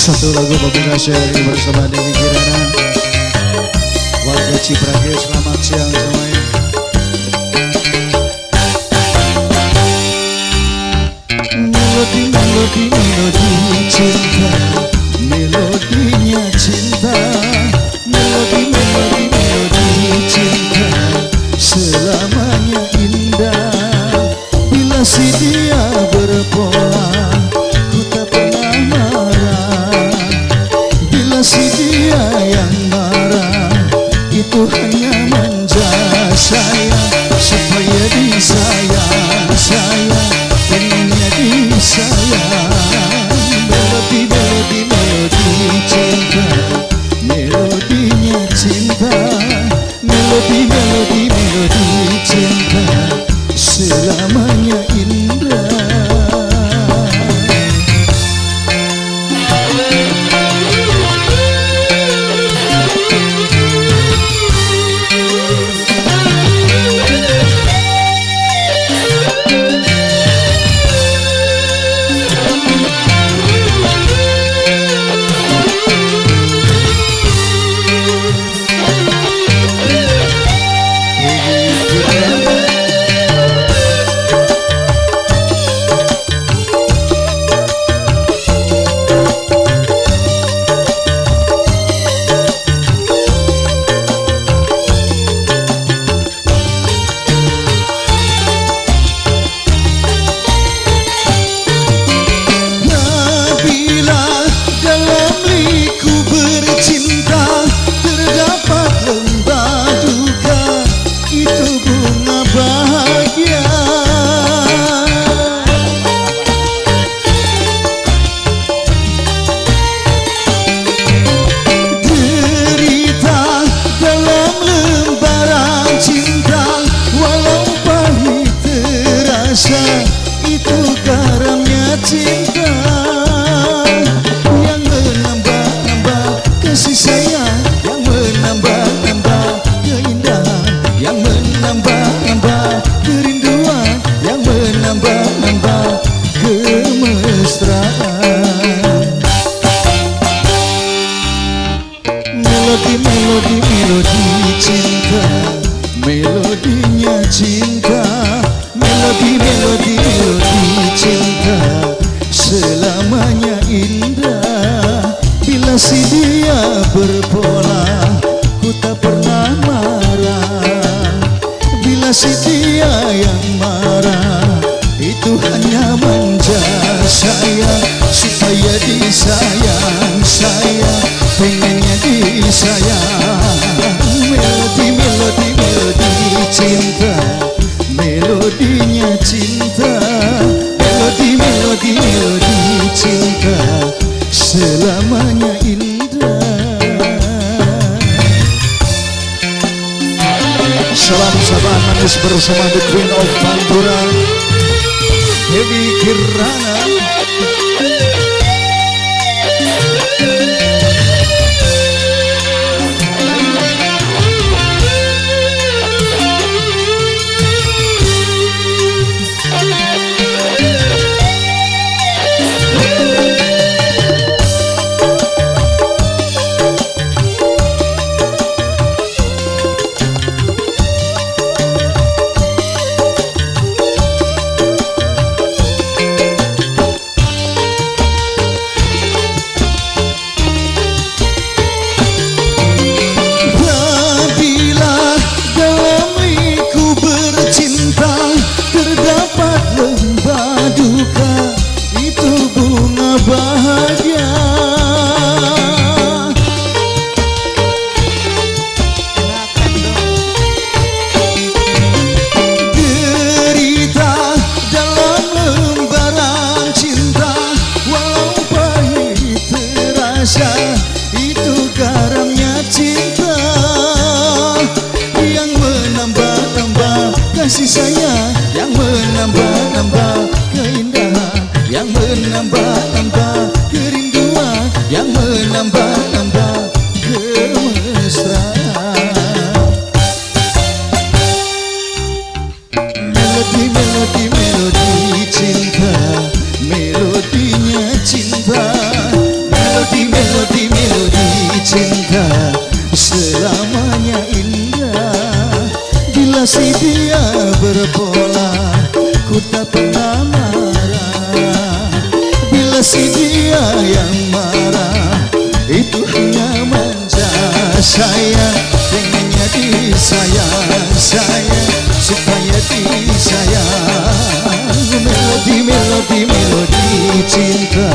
Satu lagu pamungkas ini bersama Dewi Kirana. Warga Ciprage, selamat siang semuanya. Melodi, melodi, melodi cinta, melodinya cinta. Melodi, melodi, melodi cinta, selamanya indah. Bila si dia berpola, ku tak pernah marah. Bila si dia yang marah, itu hanya manja saya, supaya disayang saya, pengennya disayang. Melodi, melodi, melodi cinta, melodinya cinta. Melodi, melodi, melodi cinta, selamanya indah. Itu garamnya cinta yang menambah-nambah kasih sayang, yang menambah-nambah keindahan, yang menambah-nambah kerinduan, yang menambah-nambah kemesraan. Melodi, melodi, melodi cinta, melodinya cinta. Melodi, melodi, melodi cinta, selamanya indah. Bila si dia berpola, ku tak pernah marah. Bila si dia yang marah, itu hanya manja saya, supaya disayang saya, pengennya disayang. Melodi, melodi, melodi cinta, melodinya cinta. Melodi, melodi, melodi cinta, selamanya indah. Salam sahabat manis bersama The Queen of Pantura, Dewi Kirana. Bahagia derita dalam lembaran cinta, walau pahit terasa, itu garamnya cinta yang menambah-nambah kasih sayang, yang menambah-nambah keindahan, yang menambah-nambah kerinduan, yang menambah-nambah kemesraan. Melodi, melodi, melodi cinta, melodinya cinta. Melodi, pasti dia yang marah. Itu hanya manja saya, pengennya disayang saya, supaya disayang. Melodi, melodi, melodi cinta